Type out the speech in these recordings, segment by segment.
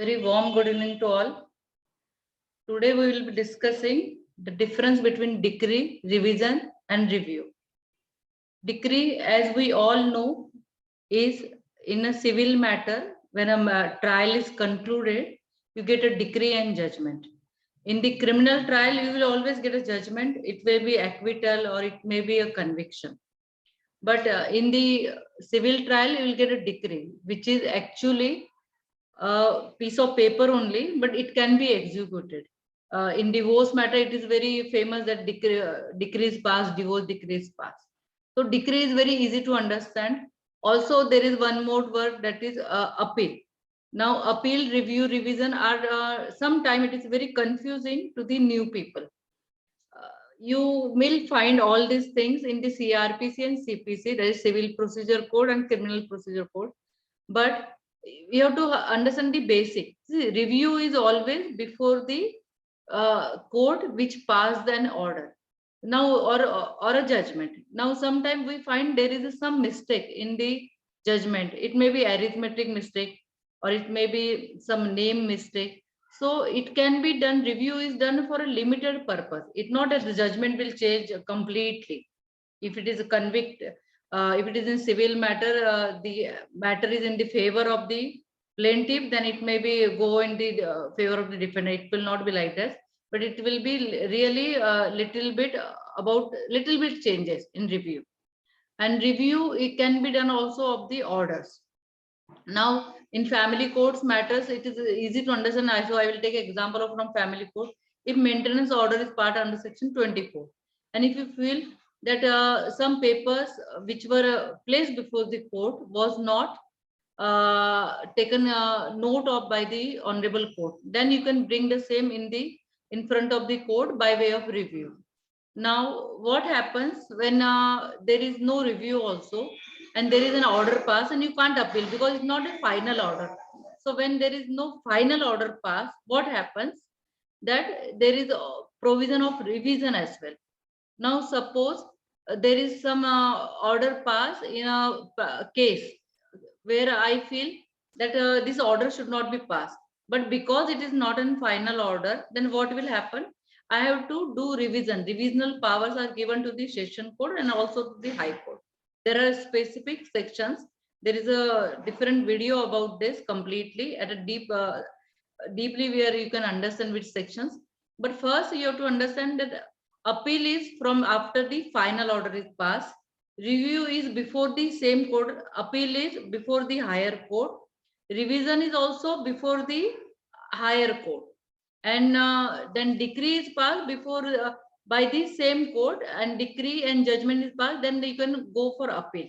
Very warm good evening to all. Today we will be discussing the difference between decree, revision and review. Decree, as we all know, is in a civil matter when a trial is concluded, you get a decree and judgment. In the criminal trial, you will always get a judgment. It may be acquittal or it may be a conviction. But in the civil trial, you will get a decree, which is actually a piece of paper only, but it can be executed. In divorce matter, it is very famous that decree is passed, divorce decree is passed. So decree is very easy to understand. Also, there is one more word, that is appeal. Now, appeal, review, revision are sometime it is very confusing to the new people. You will find all these things in the CRPC and CPC, that is Civil Procedure Code and Criminal Procedure Code. But we have to understand the basic. See, review is always before the court which passed an order now, or a judgment. Now sometimes we find there is some mistake in the judgment. It may be arithmetic mistake or it may be some name mistake. So it can be done, review is done for a limited purpose. It's not that the judgment will change completely. If it is a convict, if it is in civil matter, the matter is in the favor of the plaintiff, then it may be go in the favor of the defendant. It will not be like that, but it will be really little bit about little bit changes in review. And review, it can be done also of the orders. Now in family courts matters, it is easy to understand. So I will take example of from family court. If maintenance order is part under section 24, and if you feel that some papers which were placed before the court was not taken note of by the honorable court, then you can bring the same in front of the court by way of review. Now, what happens when there is no review also, and there is an order pass and you can't appeal because it's not a final order. So when there is no final order pass, what happens? That there is a provision of revision as well. Now, suppose there is some order pass in a case where I feel that this order should not be passed. But because it is not in final order, then what will happen? I have to do revision. Revisional powers are given to the session court and also to the high court. There are specific sections. There is a different video about this completely at a deeply where you can understand which sections. But first you have to understand that appeal is from after the final order is passed. Review is before the same court. Appeal is before the higher court. Revision is also before the higher court. And then decree is passed before by the same court, and decree and judgment is passed, then you can go for appeal.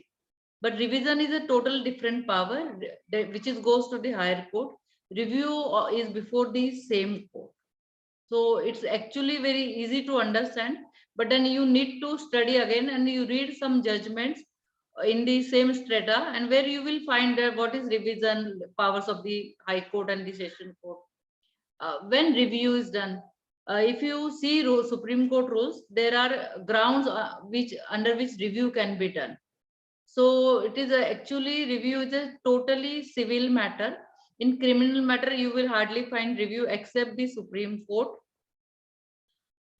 But revision is a total different power which is goes to the higher court. Review is before the same court. So it's actually very easy to understand, but then you need to study again and you read some judgments in the same strata, and where you will find that what is revision powers of the high court and the session court. When review is done, if you see Supreme Court rules, there are grounds which under which review can be done. So it is actually review is a totally civil matter. In criminal matter, you will hardly find review except the Supreme Court.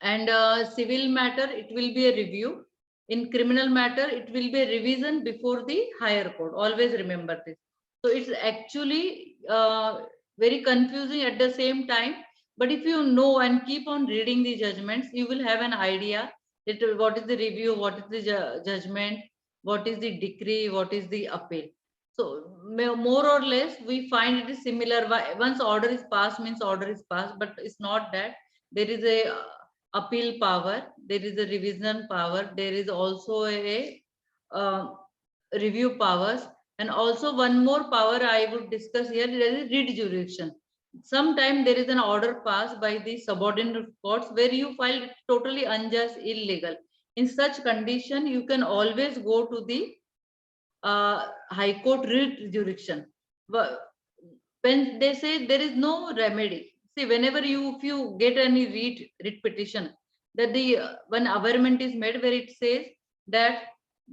And civil matter, it will be a review. In criminal matter, it will be a revision before the higher court. Always remember this. So it's actually very confusing at the same time. But if you know and keep on reading the judgments, you will have an idea that what is the review, what is the judgment, what is the decree, what is the appeal. So more or less, we find it is similar. Once order is passed means order is passed, but it's not that. There is a appeal power, there is a revision power, there is also a review powers, and also one more power I would discuss here, there is writ jurisdiction. Sometimes there is an order passed by the subordinate courts where you file totally unjust, illegal. In such condition, you can always go to the high court writ jurisdiction. When they say there is no remedy, see, whenever if you get any writ petition, that the one averment is made where it says that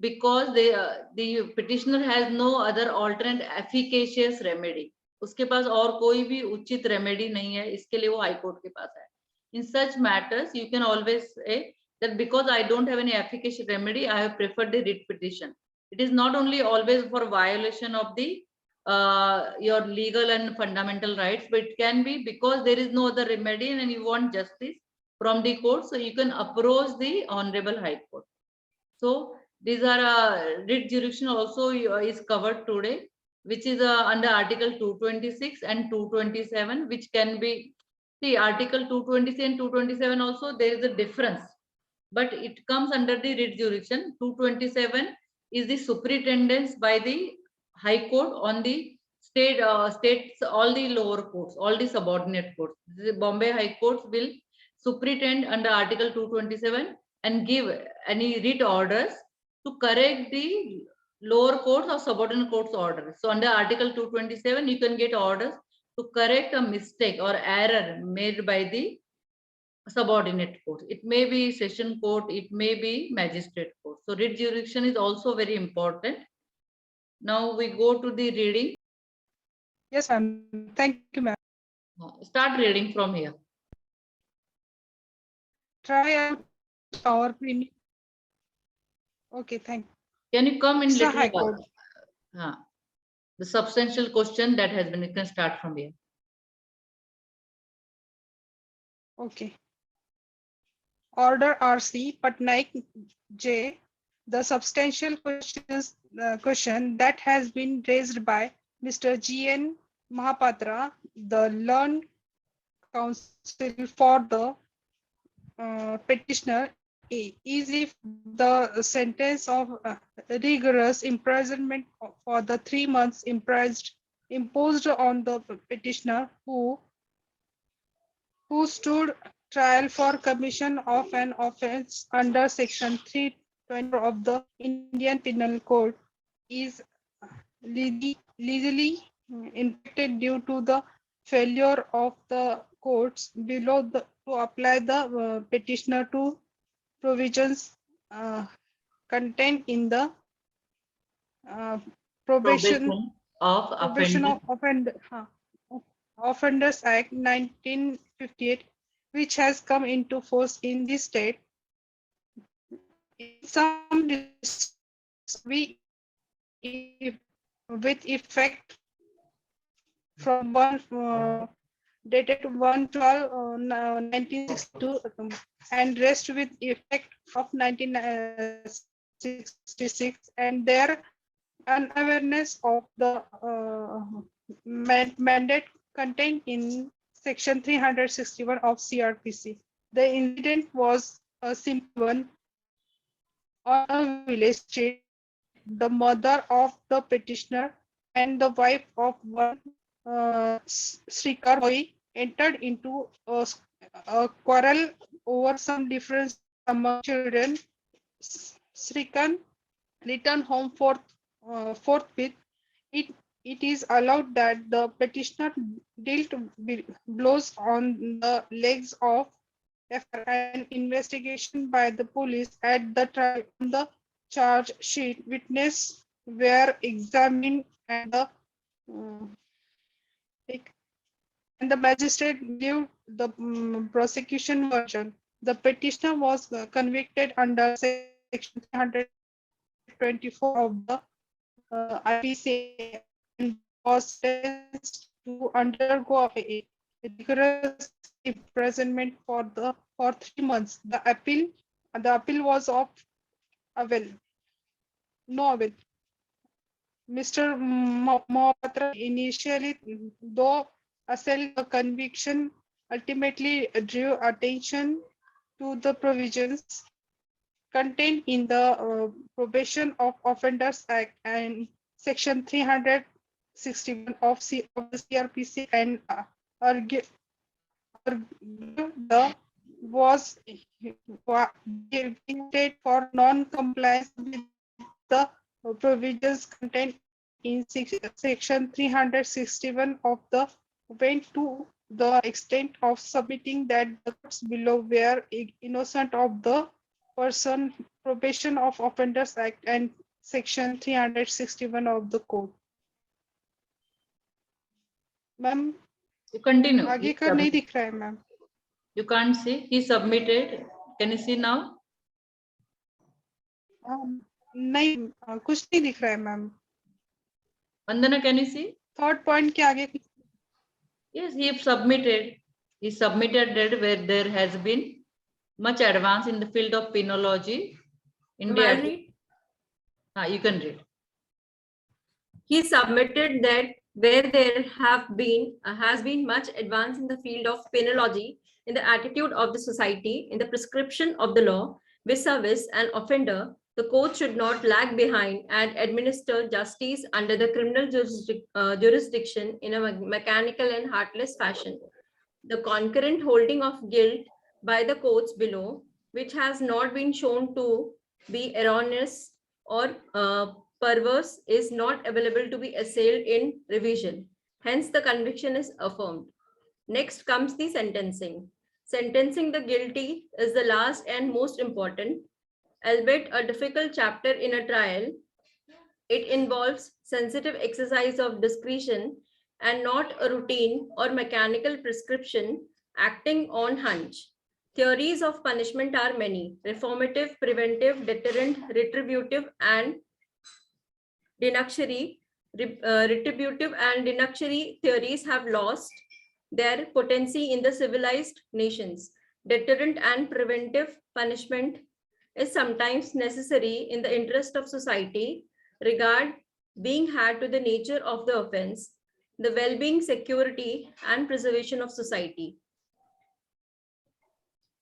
because the petitioner has no other alternate efficacious remedy, उसके पास और कोई भी उचित remedy नहीं है, इसके लिए वो हाई कोर्ट के पास है. In such matters, you can always say that because I don't have any efficacious remedy, I have preferred the writ petition. It is not only always for violation of the your legal and fundamental rights, but it can be because there is no other remedy and you want justice from the court, so you can approach the Honorable High Court. So these are writ jurisdiction also is covered today, which is under Article 226 and 227, which can be, see, Article 226 and 227 also there is a difference, but it comes under the writ jurisdiction. 227 is the superintendence by the High Court on the states, all the lower courts, all the subordinate courts. The Bombay High Court will superintend under Article 227 and give any writ orders to correct the lower courts or subordinate courts orders. So under Article 227, you can get orders to correct a mistake or error made by the subordinate court. It may be session court, it may be magistrate court. So writ jurisdiction is also very important. Now we go to the reading. Yes, ma'am. Thank you, ma'am. Start reading from here. Try out our premium. Okay, thank you. Can you come in Mr. little High Court. The substantial question that has been, you can start from here. Okay. Order RC Patnaik J. The substantial question that has been raised by Mr. G.N. Mahapatra, the learned counsel for the petitioner, is if the sentence of rigorous imprisonment for the 3 months imposed on the petitioner who stood trial for commission of an offence under section 320 of the Indian Penal Code is legally infected due to the failure of the courts below to apply the petitioner to provisions contained in the Probation of Offenders Act 1958, which has come into force in this state. In some with effect from dated 1/12/1962 and rest with effect of 1966, and their unawareness of the mandate contained in section 361 of CRPC. The incident was a simple one on a village street. The mother of the petitioner and the wife of one Srikar Hoy entered into a quarrel over some difference among children. Srikan returned home forthwith. It is allowed that the petitioner dealt blows on the legs of an investigation by the police at the trial on the charge sheet. Witnesses were examined and the magistrate gave the prosecution version. The petitioner was convicted under section 324 of the IPC and was sentenced to undergo a rigorous imprisonment for 3 months. The appeal was of avail. No avail. Mr. Mohapatra initially, though assailed the conviction, ultimately drew attention to the provisions contained in the Probation of Offenders Act and section 361 of the CRPC and argued the was given for non-compliance with the provisions contained in section 361 of the went to the extent of submitting that the courts below were innocent of the person Probation of Offenders Act and section 361 of the code. Ma'am You continue. आगे He का नहीं submit- दिख रहा है ma'am. You can't see. He submitted. Can you see now? नहीं कुछ नहीं दिख रहा है ma'am. Vandana, can you see? Third point के आगे Yes, he submitted. He submitted that where there has been much advance in the field of penology. India. May I read? You can read. He submitted that where there has been much advance in the field of penology, in the attitude of the society, in the prescription of the law, vis-a-vis an offender, the court should not lag behind and administer justice under the criminal jurisdiction in a mechanical and heartless fashion. The concurrent holding of guilt by the courts below, which has not been shown to be erroneous or perverse, is not available to be assailed in revision. Hence, the conviction is affirmed. Next comes the sentencing. Sentencing the guilty is the last and most important, albeit a difficult chapter in a trial. It involves sensitive exercise of discretion and not a routine or mechanical prescription acting on hunch. Theories of punishment are many: reformative, preventive, deterrent, retributive, and denunciatory. Retributive and denunciatory theories have lost their potency in the civilized nations. Deterrent and preventive punishment is sometimes necessary in the interest of society, regard being had to the nature of the offense, the well-being, security, and preservation of society.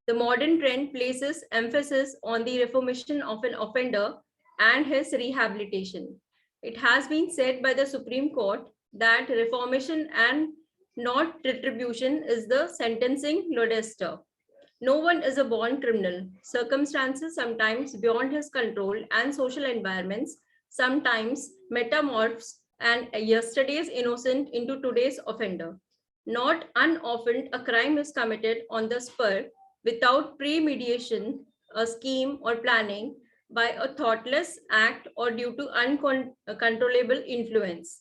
The modern trend places emphasis on the reformation of an offender and his rehabilitation. It has been said by the Supreme Court that reformation and not retribution is the sentencing lodestar. No one is a born criminal. Circumstances, sometimes beyond his control, and social environments sometimes metamorphs and yesterday's innocent into today's offender. Not unoften, a crime is committed on the spur without premeditation, a scheme, or planning, by a thoughtless act or due to uncontrollable influence.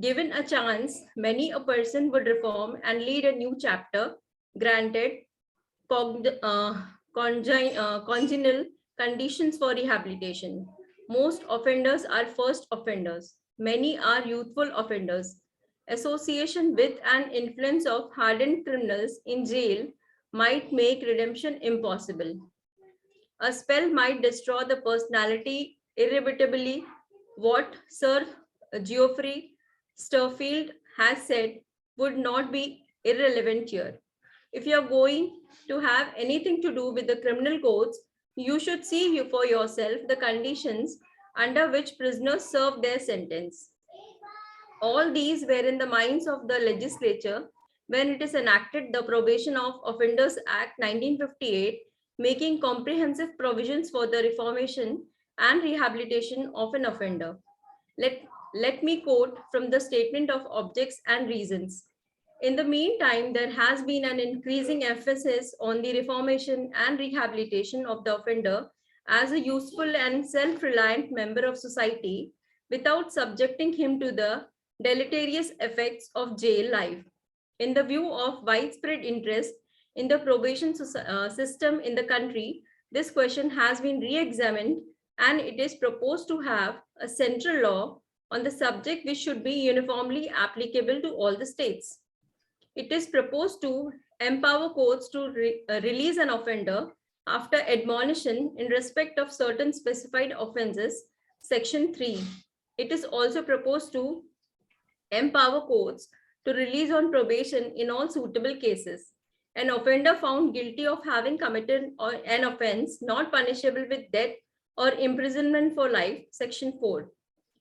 Given a chance, many a person would reform and lead a new chapter, granted congenial conditions for rehabilitation. Most offenders are first offenders. Many are youthful offenders. Association with and influence of hardened criminals in jail might make redemption impossible. A spell might destroy the personality irretrievably. What Sir Geoffrey Sturfield has said would not be irrelevant here. If you are going to have anything to do with the criminal courts, you should see for yourself the conditions under which prisoners serve their sentence. All these were in the minds of the legislature when it is enacted the Probation of Offenders Act 1958, making comprehensive provisions for the reformation and rehabilitation of an offender. Let me quote from the statement of objects and reasons. In the meantime, there has been an increasing emphasis on the reformation and rehabilitation of the offender as a useful and self-reliant member of society without subjecting him to the deleterious effects of jail life. In the view of widespread interest in the probation system in the country, this question has been re-examined and it is proposed to have a central law on the subject which should be uniformly applicable to all the states. It is proposed to empower courts to release an offender after admonition in respect of certain specified offenses, Section 3. It is also proposed to empower courts to release on probation in all suitable cases. An offender found guilty of having committed an offense not punishable with death or imprisonment for life, Section 4.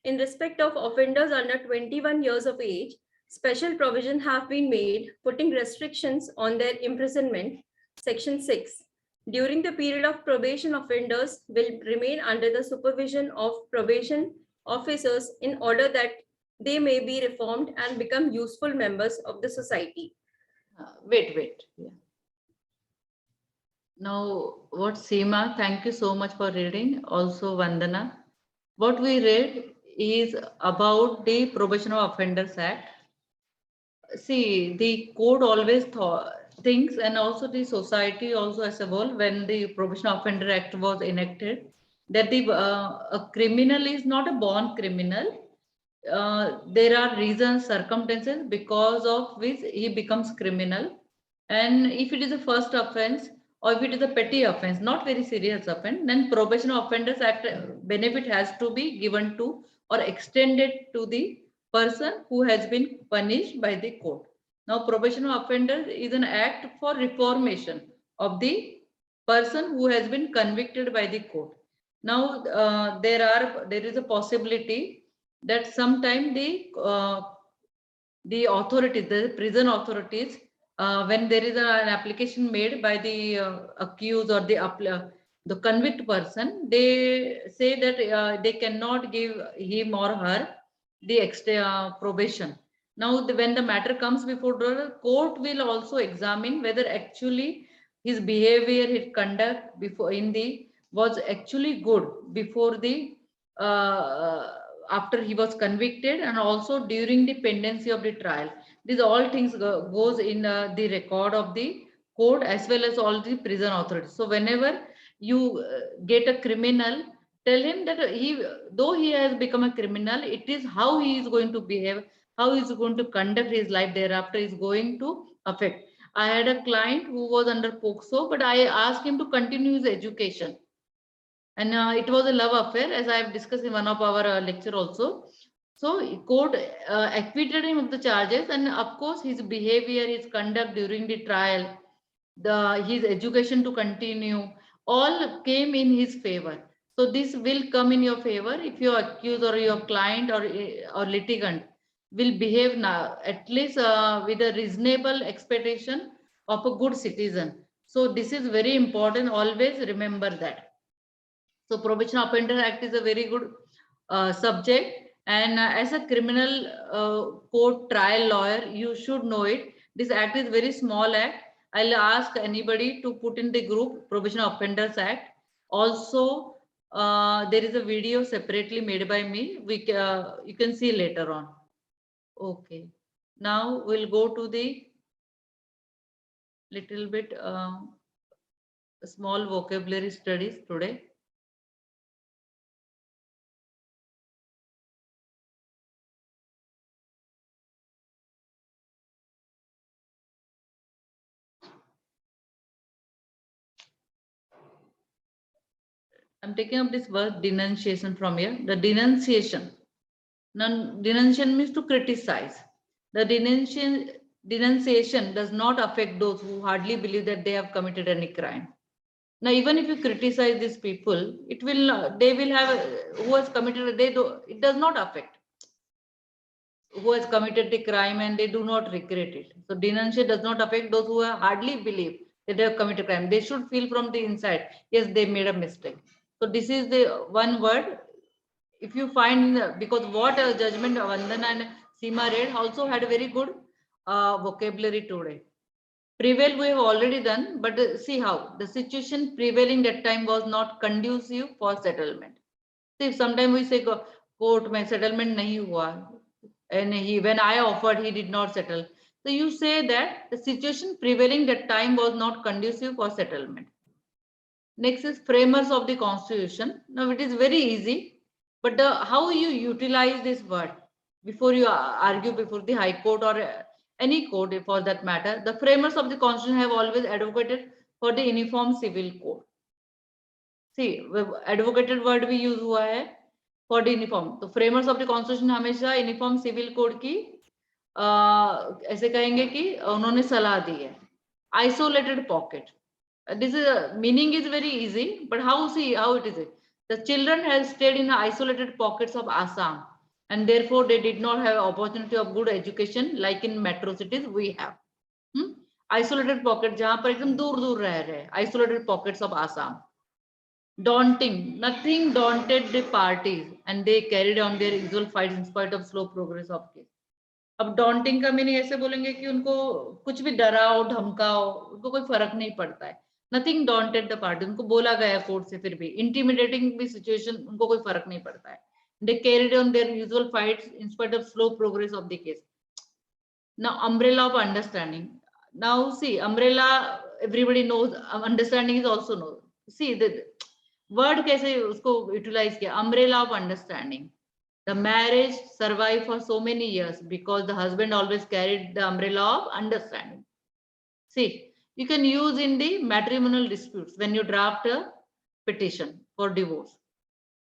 In respect of offenders under 21 years of age, special provision have been made putting restrictions on their imprisonment, Section 6. During the period of probation, offenders will remain under the supervision of probation officers in order that they may be reformed and become useful members of the society. Wait. Yeah. Now, what Seema, thank you so much for reading. Also, Vandana. What we read is about the Probation of Offenders Act. see, the code always thinks, and also the society also as a whole, when the Probation Offender Act was enacted, that the a criminal is not a born criminal. There are reasons, circumstances because of which he becomes criminal. And if it is a first offense or if it is a petty offense, not very serious offense, then Probation Offenders Act benefit has to be given to or extended to the person who has been punished by the court. Now, probation offender is an act for reformation of the person who has been convicted by the court. Now, there is a possibility that sometime the authorities, the prison authorities, when there is an application made by the accused or the convict person, they say that they cannot give him or her the extra probation. Now, when the matter comes before the court, will also examine whether actually his behavior, his conduct before in the was actually good before the after he was convicted, and also during the pendency of the trial. These all things goes in the record of the court as well as all the prison authorities. So whenever you get a criminal, tell him that though he has become a criminal, it is how he is going to behave, how he is going to conduct his life thereafter is going to affect. I had a client who was under POCSO, but I asked him to continue his education. And it was a love affair, as I have discussed in one of our lecture also. So court acquitted him of the charges, and of course his behavior, his conduct during the trial, his education to continue, all came in his favor. So this will come in your favor if your accused or your client or litigant will behave now, at least with a reasonable expectation of a good citizen. So this is very important. Always remember that. So Probation Offender Act is a very good subject, and as a criminal court trial lawyer, you should know it. This act is very small act. I'll ask anybody to put in the group Probation Offenders Act. Also, there is a video separately made by me. You can see later on. Okay. Now we'll go to the little bit small vocabulary studies today. I'm taking up this word denunciation from here. The denunciation. Now, denunciation means to criticize. The denunciation does not affect those who hardly believe that they have committed any crime. Now, even if you criticize these people, they will have who has committed. It does not affect who has committed the crime, and they do not regret it. So denunciation does not affect those who hardly believe that they have committed crime. They should feel from the inside, yes, they made a mistake. So this is the one word. If you find, because what judgment Vandana and Seema read also had a very good vocabulary today. Prevail we have already done, but see how the situation prevailing that time was not conducive for settlement. See, sometimes we say court mein settlement nahi hua, and when I offered, he did not settle. So you say that the situation prevailing that time was not conducive for settlement. Next is framers of the constitution. Now it is very easy, but how you utilize this word before you argue before the High Court or any court for that matter. The framers of the constitution have always advocated for the uniform civil code. See, advocated word we use हुआ है for the uniform. तो framers of the constitution हमेशा uniform civil code की ऐसे कहेंगे कि उन्होंने सलाह दी है. Isolated pocket. This is meaning is very easy, but how it is? The children have stayed in isolated pockets of Assam, and therefore they did not have opportunity of good education like in metro cities we have. Isolated pocket, जहाँ पर एकदम दूर-दूर रह रहे, isolated pockets of Assam. Daunting, nothing daunted the parties, and they carried on their usual fights in spite of slow progress of case. अब daunting का meaning ऐसे बोलेंगे कि उनको कुछ भी डराओ धमकाओ उनको कोई फर्क नहीं पड़ता है. Nothing daunted the party. उनको बोला गया कोर्ट से फिर भी intimidating भी situation उनको कोई फर्क नहीं पड़ता है. They carried on their usual fights in spite of slow progress of the case. Now, umbrella of understanding. Now, see, umbrella, everybody knows, understanding is also known. See, the word कैसे उसको utilize किया? Umbrella of understanding. The marriage survived for so many years because the husband always carried the umbrella of understanding. See, you can use in the matrimonial disputes when you draft a petition for divorce.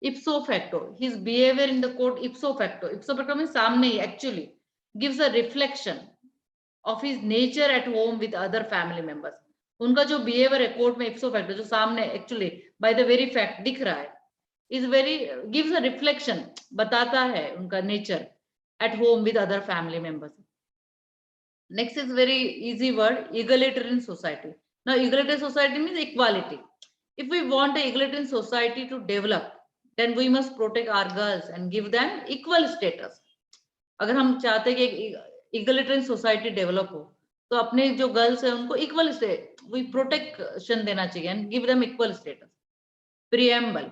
Ipso facto, his behavior in the court ipso facto. Ipso facto means samne actually gives a reflection of his nature at home with other family members. उनका जो behavior है court में ipso facto जो सामने actually by the very fact दिख रहा है is very gives a reflection बताता है उनका nature at home with other family members. Next is very easy word, egalitarian society. Now egalitarian society means equality. If we want an egalitarian society to develop, then we must protect our girls and give them equal status. अगर हम चाहते हैं कि egalitarian society develop हो, तो अपने जो girls हैं उनको equal we protection देना चाहिए and give them equal status. Preamble.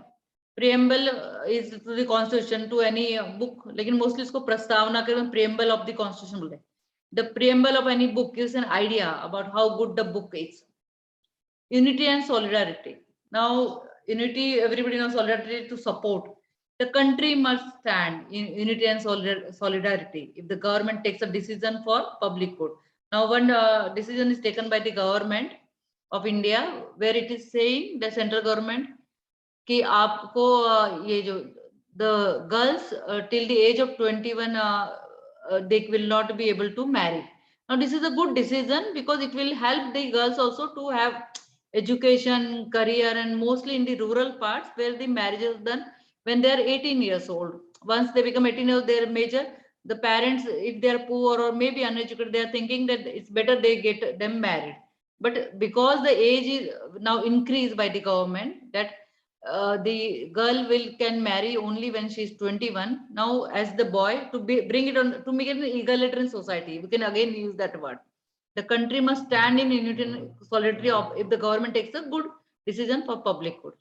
Preamble is to the constitution, to any book, लेकिन mostly इसको प्रस्तावना करके preamble of the constitution बोलते हैं. The preamble of any book gives an idea about how good the book is. Unity and solidarity. Now, unity, everybody knows solidarity to support. The country must stand in unity and solidarity if the government takes a decision for public good. Now, one decision is taken by the government of India where it is saying the central government कि आपको ये जो the girls till the age of 21 they will not be able to marry. Now this is a good decision because it will help the girls also to have education, career, and mostly in the rural parts where the marriage is done when they are 18 years old. Once they become 18 years old, they are major. The parents, if they are poor or maybe uneducated, they are thinking that it's better they get them married. But because the age is now increased by the government, that the girl can marry only when she is 21. Now, as the boy, bring it on to make it an egalitarian society, we can again use that word. The country must stand in unity and solidarity of if the government takes a good decision for public good.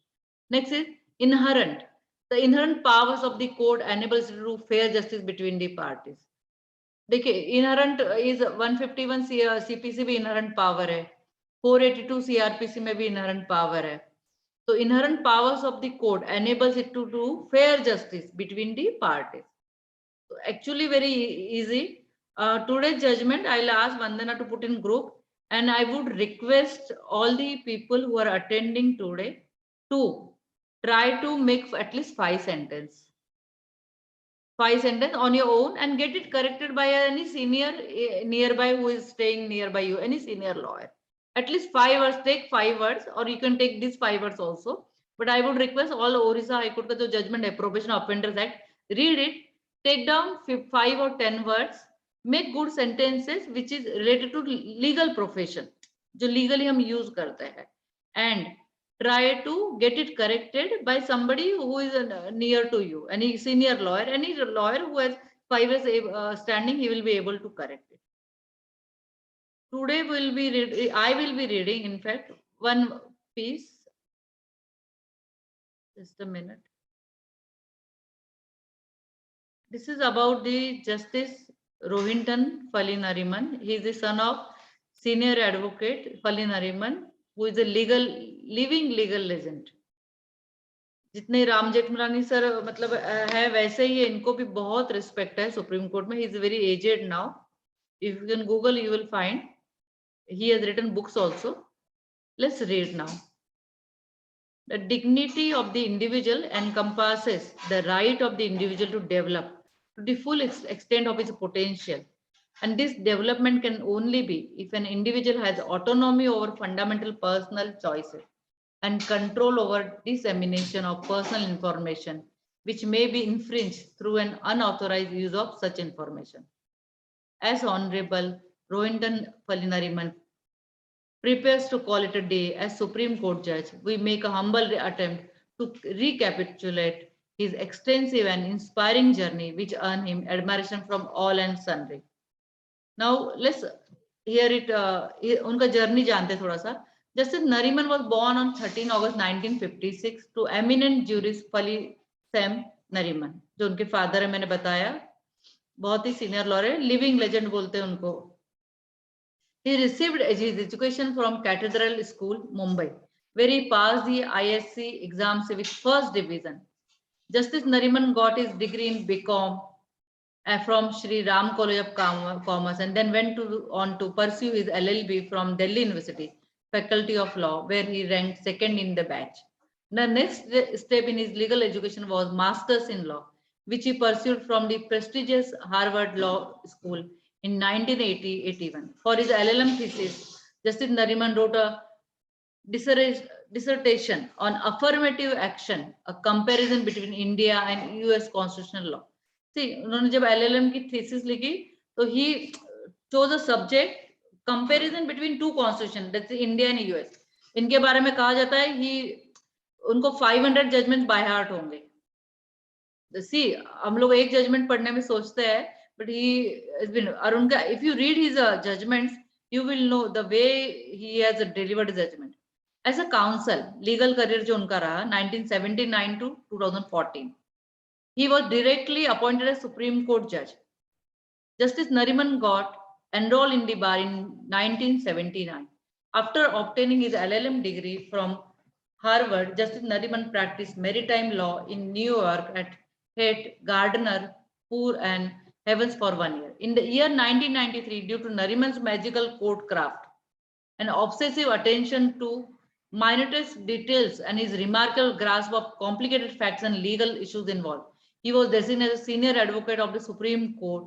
Next is inherent. The inherent powers of the code enables to do fair justice between the parties. देखिए inherent is 151 CPC भी inherent power है, 482 CRPC में भी inherent power है. So inherent powers of the code enables it to do fair justice between the parties. So actually very easy. Today's judgment, I'll ask Vandana to put in group, and I would request all the people who are attending today to try to make at least 5 sentences. 5 sentences on your own and get it corrected by any senior nearby who is staying nearby you, any senior lawyer. At least 5 words, take 5 words, or you can take these 5 words also. But I would request all Orissa High Court ka jo judgment hai, Probation Offenders Act, read it, take down 5 or 10 words, make good sentences which is related to legal profession, jo legally hum use karte hai, and try to get it corrected by somebody who is near to you, any senior lawyer, any lawyer who has 5 years standing, he will be able to correct it. Today I will be reading, in fact, one piece. Just a minute. This is about the Justice Rohinton Fali Nariman. He is the son of senior advocate Fali Nariman, who is a living legal legend. जितने Ram Jethmalani sir मतलब है वैसे ही इनको भी बहुत respect है supreme court में. He is very aged now. If you can Google, you will find. He has written books also. Let's read now. The dignity of the individual encompasses the right of the individual to develop to the full extent of his potential. And this development can only be if an individual has autonomy over fundamental personal choices and control over dissemination of personal information, which may be infringed through an unauthorized use of such information. As Honorable Rohinton Fali Nariman prepares to call it a day as Supreme Court judge, we make a humble attempt to recapitulate his extensive and inspiring journey, which earned him admiration from all and sundry. Now let's hear it. उनका journey जानते थोड़ा सा. Justice Nariman was born on 13 August 1956 to eminent jurist Fali Sam Nariman, जो उनके father है मैंने बताया. बहुत ही सीनियर लॉयर, लिविंग लेजेंड बोलते हैं उनको. He received his education from Cathedral School, Mumbai, where he passed the ISC exams with first division. Justice Nariman got his degree in BCom from Sri Ram College of Commerce, and then went on to pursue his LLB from Delhi University, Faculty of Law, where he ranked second in the batch. The next step in his legal education was Masters in Law, which he pursued from the prestigious Harvard Law School in 1980-81. For his LLM thesis, Justice Nariman wrote a dissertation on affirmative action, a comparison between India and US constitutional law. See, उन्होंने जब LLM की thesis लिखी, तो he chose a subject comparison between two constitutions, that's India and US. इनके बारे में कहा जाता है उनको 500 जजमेंट बाय हार्ट होंगे. सी हम लोग एक जजमेंट पढ़ने में सोचते हैं, बट और उनका if you read his judgments you will know the way he has delivered judgment. As a counsel legal career जो उनका रहा 1979 to 2014, he was directly appointed as Supreme Court judge. Justice Nariman got enrolled in the bar in 1979. After obtaining his LLM degree from Harvard, Justice Nariman practiced maritime law in New York at Haight, Gardner, Poor and Evans for 1 year. In the year 1993, due to Nariman's magical court craft and obsessive attention to minutest details and his remarkable grasp of complicated facts and legal issues involved, he was designated as senior advocate of the Supreme Court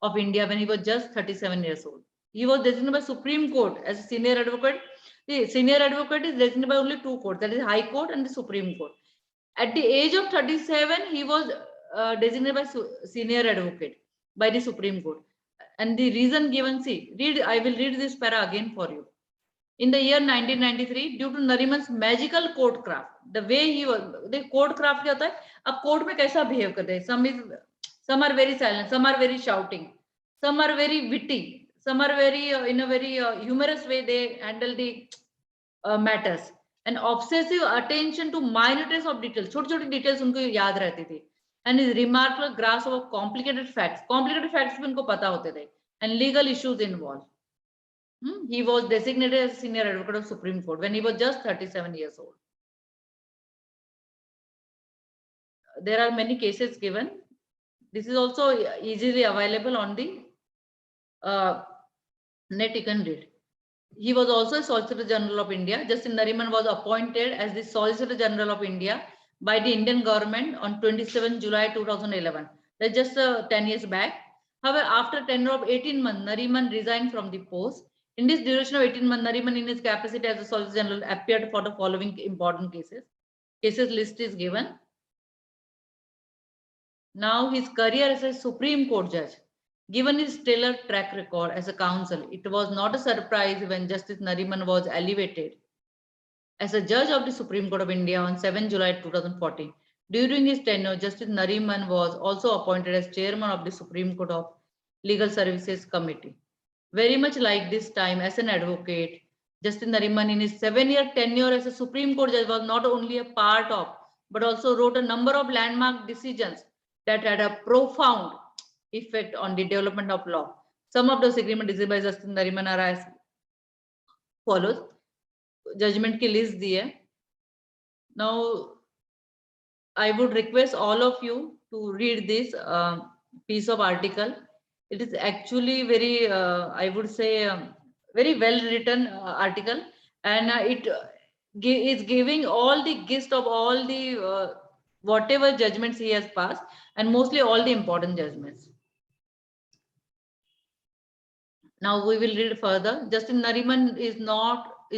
of India when he was just 37 years old. He was designated by Supreme Court as a senior advocate. The senior advocate is designated by only two courts, that is High Court and the Supreme Court. At the age of 37, he was designated by senior advocate by the Supreme Court. And the reason given, see, I will read this para again for you. In the year 1993, due to Nariman's magical court craft, the way he was, the court craft क्या होता है? अब court में कैसा behave करते हैं? Some are very silent, some are very shouting, some are very witty, some are very in a very humorous way they handle the matters. And obsessive attention to minutest of details, छोटी-छोटी details उनको याद रहती थी. And his remarkable grasp of complicated facts भी उनको पता होते थे, and legal issues involved. He was designated as senior advocate of Supreme Court when he was just 37 years old. There are many cases given. This is also easily available on the net, you can read. He was also a Solicitor General of India. Justice Nariman was appointed as the Solicitor General of India by the Indian government on 27 July 2011. That's just 10 years back. However, after tenure of 18 months, Nariman resigned from the post. In this duration of 18 months, Nariman in his capacity as a Solicitor General appeared for the following important cases. Cases list is given. Now his career as a Supreme Court judge. Given his stellar track record as a counsel, it was not a surprise when Justice Nariman was elevated as a judge of the Supreme Court of India on 7 July 2014. During his tenure, Justice Nariman was also appointed as chairman of the Supreme Court of Legal Services Committee. Very much like this time as an advocate, Justice Nariman in his 7-year tenure as a Supreme Court judge was not only a part of, but also wrote a number of landmark decisions that had a profound effect on the development of law. Some of those agreements decided by Justice Nariman are as follows. Judgment ki list दी है. Now, I would request all of you to read this piece of article. It is actually very, I would say, very well written article, and it is giving all the gist of all the whatever judgments he has passed, and mostly all the important judgments. Now we will read further. Justice Nariman is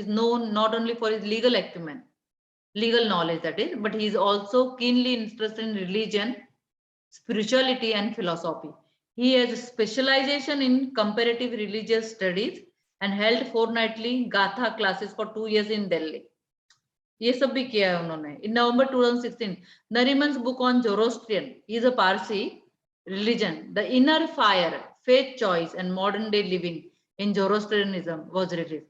known not only for his legal acumen, legal knowledge that is, but he is also keenly interested in religion, spirituality and philosophy. He has a specialization in comparative religious studies and held fortnightly Gatha classes for 2 years in Delhi. ये सब भी किया है उन्होंने. In November 2016, Nariman's book on Zoroastrian, he is a Parsi religion, The Inner Fire, Faith Choice and Modern Day Living in Zoroastrianism was released.